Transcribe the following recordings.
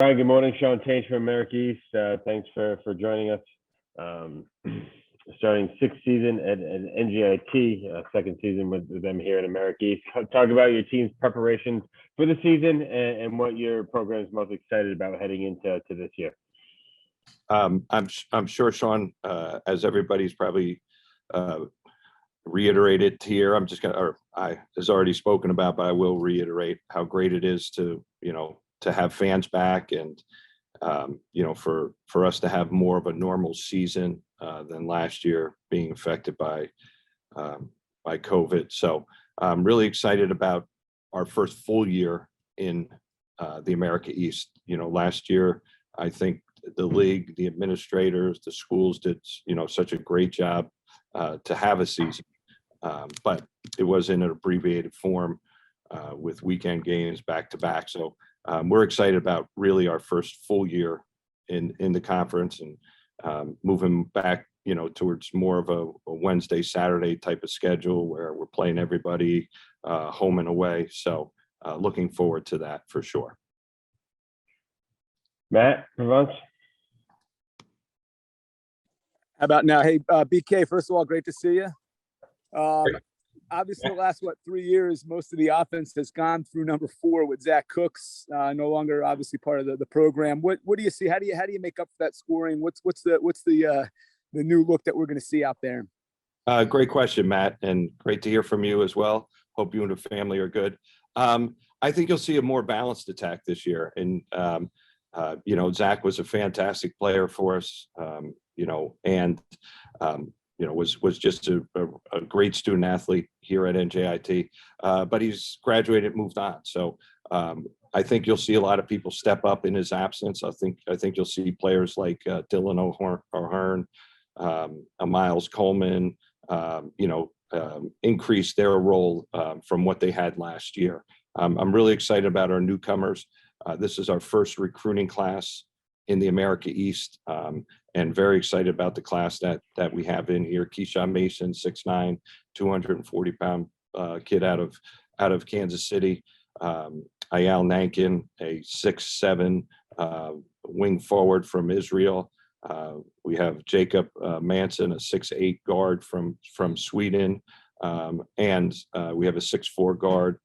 Hi, good morning. Sean Tainch from America East. Thanks for joining us. Um, Starting sixth season at NJIT, second season with them here at America East. Talk about your team's preparations for the season and what your program is most excited about heading into this year. I'm sure, Sean, as everybody's probably reiterated here, I'm just gonna, or I has already spoken about, but I will reiterate how great it is to to have fans back and for us to have more of a normal season than last year being affected by COVID. So I'm really excited about our first full year in the America East. Last year, I think the league, the administrators, the schools did such a great job to have a season, but it was in an abbreviated form with weekend games back to back. So we're excited about really our first full year in the conference and moving back towards more of a Wednesday, Saturday type of schedule where we're playing everybody home and away. So looking forward to that for sure. Matt, Provence? How about now? Hey, BK, first of all, great to see you. Obviously, the last 3 years, most of the offense has gone through number 4 with Zach Cooks, no longer obviously part of the program. What do you see? How do you make up for that scoring? What's the new look that we're going to see out there? Great question, Matt, and great to hear from you as well. Hope you and the family are good. I think you'll see a more balanced attack this year, and Zach was a fantastic player for us, and was just a great student athlete here at NJIT, but he's graduated, moved on. So I think you'll see a lot of people step up in his absence. I think you'll see players like Dylan O'Hearn, Miles Coleman, increase their role from what they had last year. I'm really excited about our newcomers. This is our first recruiting class in the America East, and very excited about the class that we have in here. Keyshawn Mason, 6'9", 240-pound kid out of Kansas City. Ayal Nankin, a 6'7" wing forward from Israel. We have Jacob Manson, a 6'8" guard from Sweden, and we have a 6'4" guard,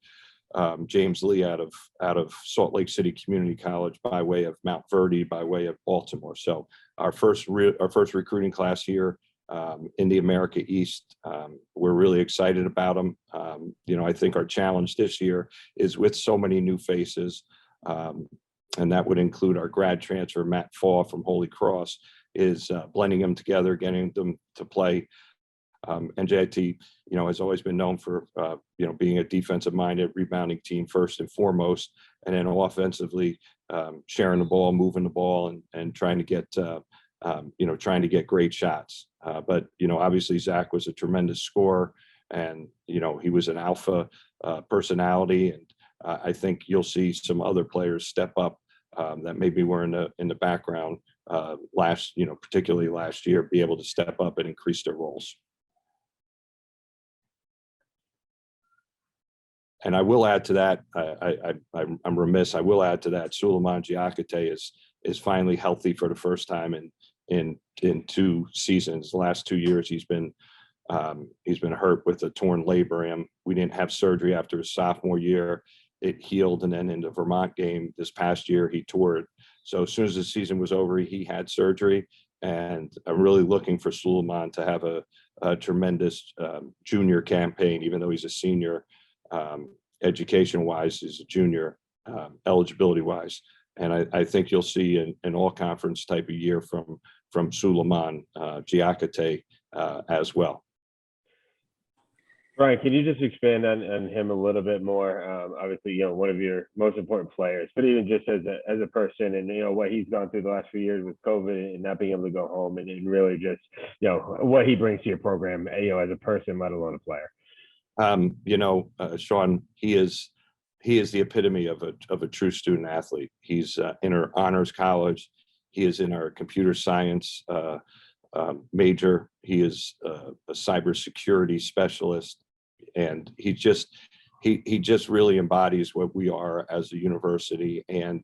James Lee out of Salt Lake City Community College by way of Mount Verdi, by way of Baltimore. So our first recruiting class here in the America East. We're really excited about them. I think our challenge this year is with so many new faces, and that would include our grad transfer, Matt Fall from Holy Cross, is blending them together, getting them to play. NJIT, has always been known for, being a defensive-minded, rebounding team first and foremost, and then offensively sharing the ball, moving the ball, and trying to get great shots. But obviously Zach was a tremendous scorer, and he was an alpha personality, and I think you'll see some other players step up that maybe were in the background particularly last year, be able to step up and increase their roles. And I will add to that, I'm remiss, I will add to that, Suleiman Giacate is finally healthy for the first time in 2 seasons. The last 2 years he's been hurt with a torn labrum. We didn't have surgery after his sophomore year. It healed, and then in the Vermont game this past year, he tore it. So as soon as the season was over, he had surgery, and I'm really looking for Suleiman to have a tremendous junior campaign, even though he's a senior. Education-wise, is a junior, eligibility-wise, and I think you'll see an all-conference type of year from Suleiman Giacate as well. Brian, can you just expand on him a little bit more? Obviously, one of your most important players, but even just as a person, and what he's gone through the last few years with COVID and not being able to go home, and really just what he brings to your program, as a person, let alone a player. Sean, he is the epitome of a true student athlete. He's in our honors college. He is in our computer science major. He is a cybersecurity specialist, and he's he just really embodies what we are as a university and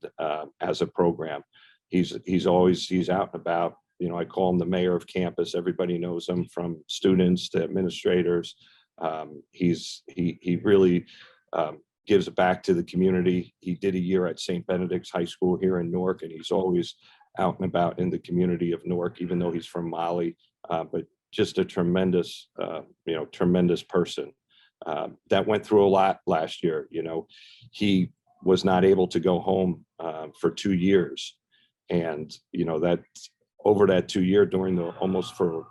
as a program. He's out and about. You know, I call him the mayor of campus. Everybody knows him, from students to administrators. He really gives back to the community. He did a year at St. Benedict's High School here in Newark, and he's always out and about in the community of Newark, even though he's from Mali. But just a tremendous, tremendous person that went through a lot last year. You know, he was not able to go home for 2 years, and you know that over that 2 year, during the almost for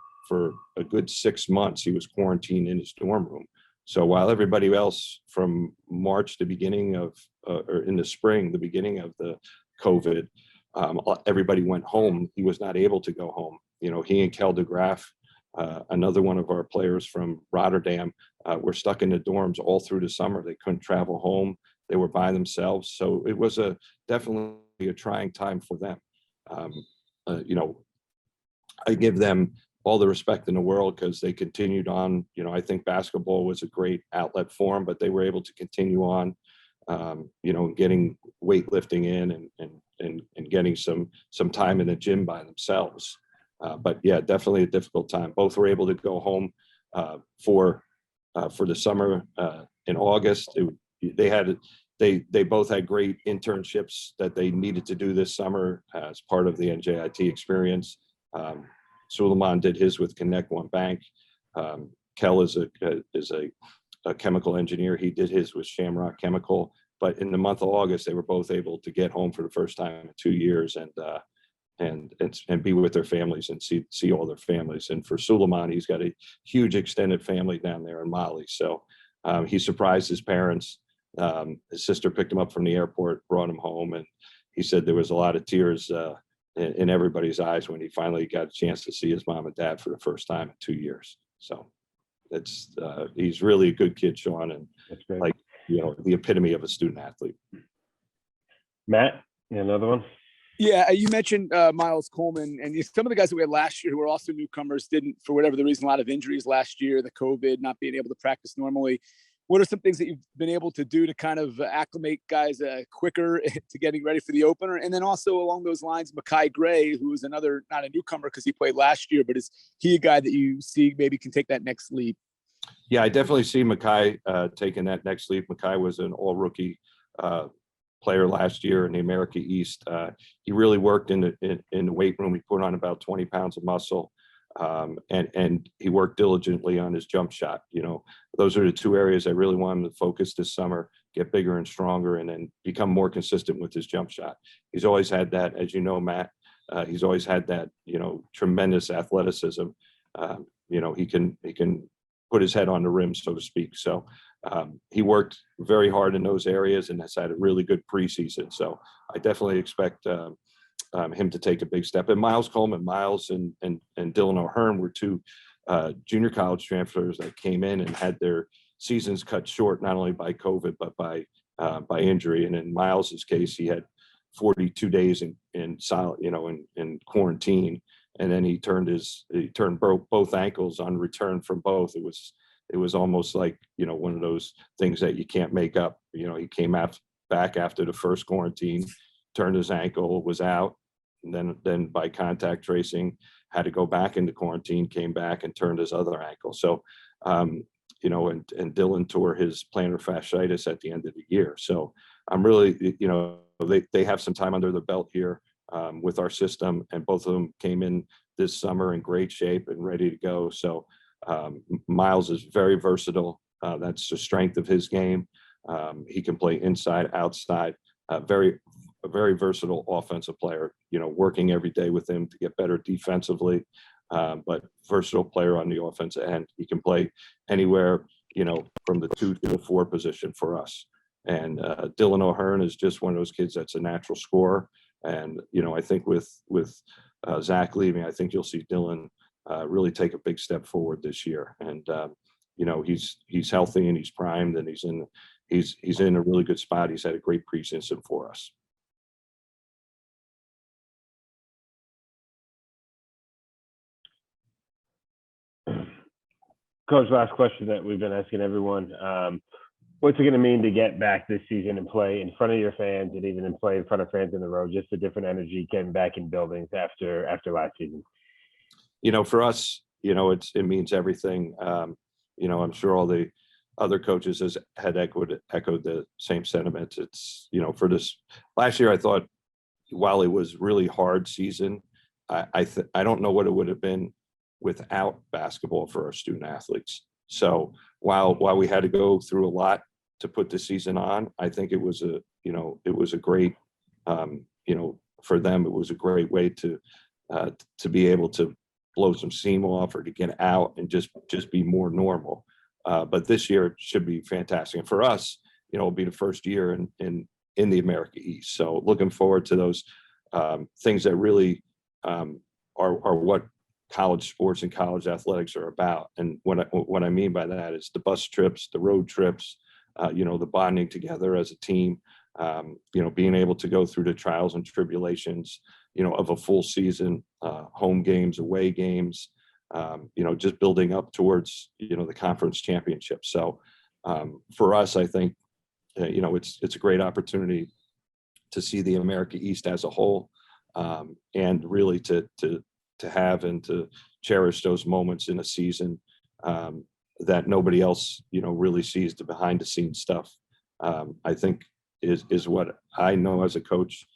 a good 6 months, he was quarantined in his dorm room. So while everybody else from March, the beginning of, or in the spring, the beginning of the COVID, everybody went home, he was not able to go home. You know, he and Kel de Graaf, another one of our players from Rotterdam, were stuck in the dorms all through the summer. They couldn't travel home. They were by themselves. So it was definitely a trying time for them. You know, I give them all the respect in the world because they continued on. You know, I think basketball was a great outlet for them, but they were able to continue on, you know, getting weightlifting in and getting some time in the gym by themselves. But yeah, definitely a difficult time. Both were able to go home for the summer in August. They both had great internships that they needed to do this summer as part of the NJIT experience. Suleiman did his with Connect One Bank. Kel is a chemical engineer. He did his with Shamrock Chemical. But in the month of August, they were both able to get home for the first time in 2 years and be with their families and see all their families. And for Suleiman, he's got a huge extended family down there in Mali. So he surprised his parents. His sister picked him up from the airport, brought him home, and he said there was a lot of tears in everybody's eyes when he finally got a chance to see his mom and dad for the first time in 2 years. So he's really a good kid, Sean, and That's great. Like, you know, the epitome of a student athlete. Matt, another one? Yeah, you mentioned Miles Coleman, and some of the guys that we had last year who were also newcomers didn't, for whatever the reason, a lot of injuries last year, the COVID, not being able to practice normally. What are some things that you've been able to do to kind of acclimate guys quicker to getting ready for the opener? And then also along those lines, Makai Gray, who is another, not a newcomer because he played last year, but is he a guy that you see maybe can take that next leap? Yeah, I definitely see Makai taking that next leap. Makai was an all-rookie player last year in the America East. He really worked in the weight room. He put on about 20 pounds of muscle. And he worked diligently on his jump shot. You know, those are the two areas I really want him to focus this summer, get bigger and stronger, and then become more consistent with his jump shot. He's always had that, as you know, Matt, he's always had that, you know, tremendous athleticism. You know, he can put his head on the rim, so to speak. So he worked very hard in those areas and has had a really good preseason. So I definitely expect him to take a big step. And Miles Coleman, Miles and Dylan O'Hearn were two junior college transfers that came in and had their seasons cut short, not only by COVID, but by injury. And in Miles's case, he had 42 days in quarantine. And then he turned both ankles on return from both. It was almost like, you know, one of those things that you can't make up. You know, he came back after the first quarantine, turned his ankle, was out, and then by contact tracing had to go back into quarantine, came back and turned his other ankle. So you know, and Dylan tore his plantar fasciitis at the end of the year. So I'm really, you know, they have some time under their belt here with our system, and both of them came in this summer in great shape and ready to go. So Miles is very versatile. That's the strength of his game. He can play inside, outside, a very versatile offensive player, you know, working every day with him to get better defensively, but versatile player on the offensive end. He can play anywhere, you know, from the 2 to the 4 position for us. And Dylan O'Hearn is just one of those kids that's a natural scorer. And, you know, I think with Zach leaving, I think you'll see Dylan really take a big step forward this year. And, you know, he's healthy and he's primed and he's in a really good spot. He's had a great preseason for us. Coach, last question that we've been asking everyone. what's it going to mean to get back this season and play in front of your fans, and even in play in front of fans in the road? Just a different energy getting back in buildings after last season. For us, it means everything. I'm sure all the other coaches had echoed the same sentiments. It's, for this last year, I thought while it was really hard season, I don't know what it would have been without basketball for our student athletes. So while we had to go through a lot to put the season on, I think it was a great, for them, it was a great way to be able to blow some steam off or to get out and just be more normal. But this year it should be fantastic. And for us, it'll be the first year in the America East. So looking forward to those things that really are what college sports and college athletics are about. And what I mean by that is the bus trips, the road trips, the bonding together as a team, being able to go through the trials and tribulations, of a full season, home games, away games, just building up towards, the conference championship. So for us, I think, it's a great opportunity to see the America East as a whole, and really to have and to cherish those moments in a season that nobody else, really sees the behind the scenes stuff. I think is what I know as a coach,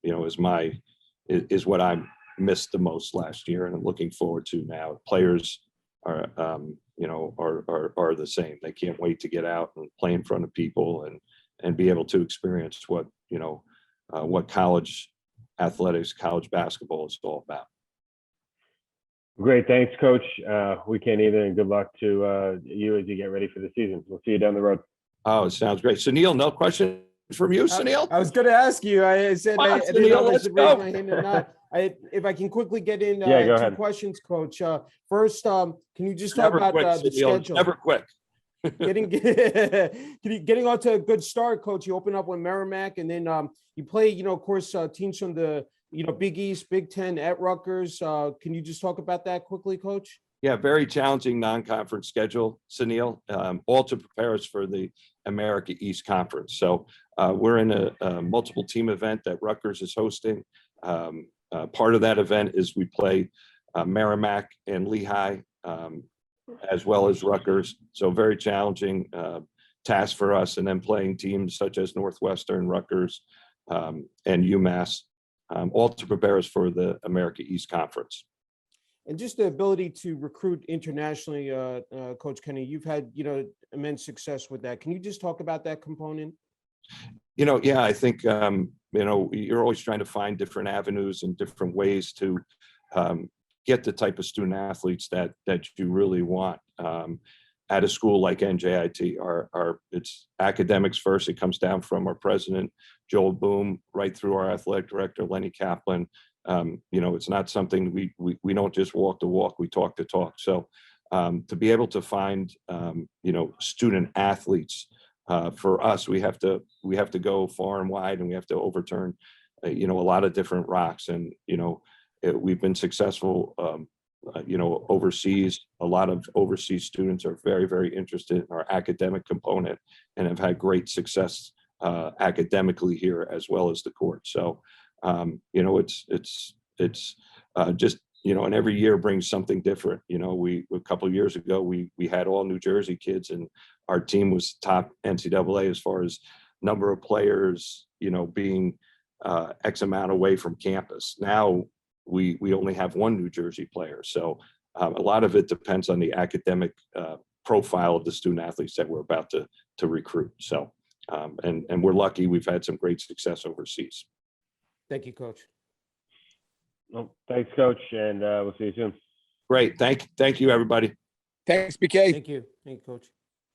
is what I missed the most last year, and I'm looking forward to now. Players are, are the same. They can't wait to get out and play in front of people and be able to experience what college athletics, college basketball is all about. Great. Thanks, Coach. Weekend either, and good luck to you as you get ready for the season. We'll see you down the road. Oh, it sounds great. Sunil, no question from you, Sunil? I was going to ask you. I said I didn't know if I should raise my hand or not. If I can quickly get in go two ahead. questions, Coach. First, can you just talk about the schedule? Never quick. getting off to a good start, Coach. You open up with Merrimack, and then you play, of course, teams from the Big East, Big Ten at Rutgers. Can you just talk about that quickly, Coach? Yeah, very challenging non-conference schedule, Sunil, all to prepare us for the America East Conference. So we're in a multiple team event that Rutgers is hosting. Part of that event is we play Merrimack and Lehigh, as well as Rutgers. So very challenging task for us. And then playing teams such as Northwestern, Rutgers, and UMass, all to prepare us for the America East Conference. And just the ability to recruit internationally, Coach Kenny, you've had, immense success with that. Can you just talk about that component? Yeah, I think, you're always trying to find different avenues and different ways to get the type of student athletes that you really want at a school like NJIT. It's academics first. It comes down from our president, Joel Boom, right through our athletic director, Lenny Kaplan. It's not something we don't just walk the walk, we talk the talk. So to be able to find, student athletes, for us, we have to go far and wide, and we have to overturn, a lot of different rocks. And, we've been successful, overseas. A lot of overseas students are very, very interested in our academic component and have had great success academically here as well as the court. So, it's just, and every year brings something different. A couple of years ago, we had all New Jersey kids, and our team was top NCAA as far as number of players, being X amount away from campus. Now we only have one New Jersey player. So a lot of it depends on the academic profile of the student athletes that we're about to recruit. So, and we're lucky we've had some great success overseas. Thank you, Coach. Well, thanks, Coach, and we'll see you soon. Great. Thank you, everybody. Thanks, BK. Thank you, Coach.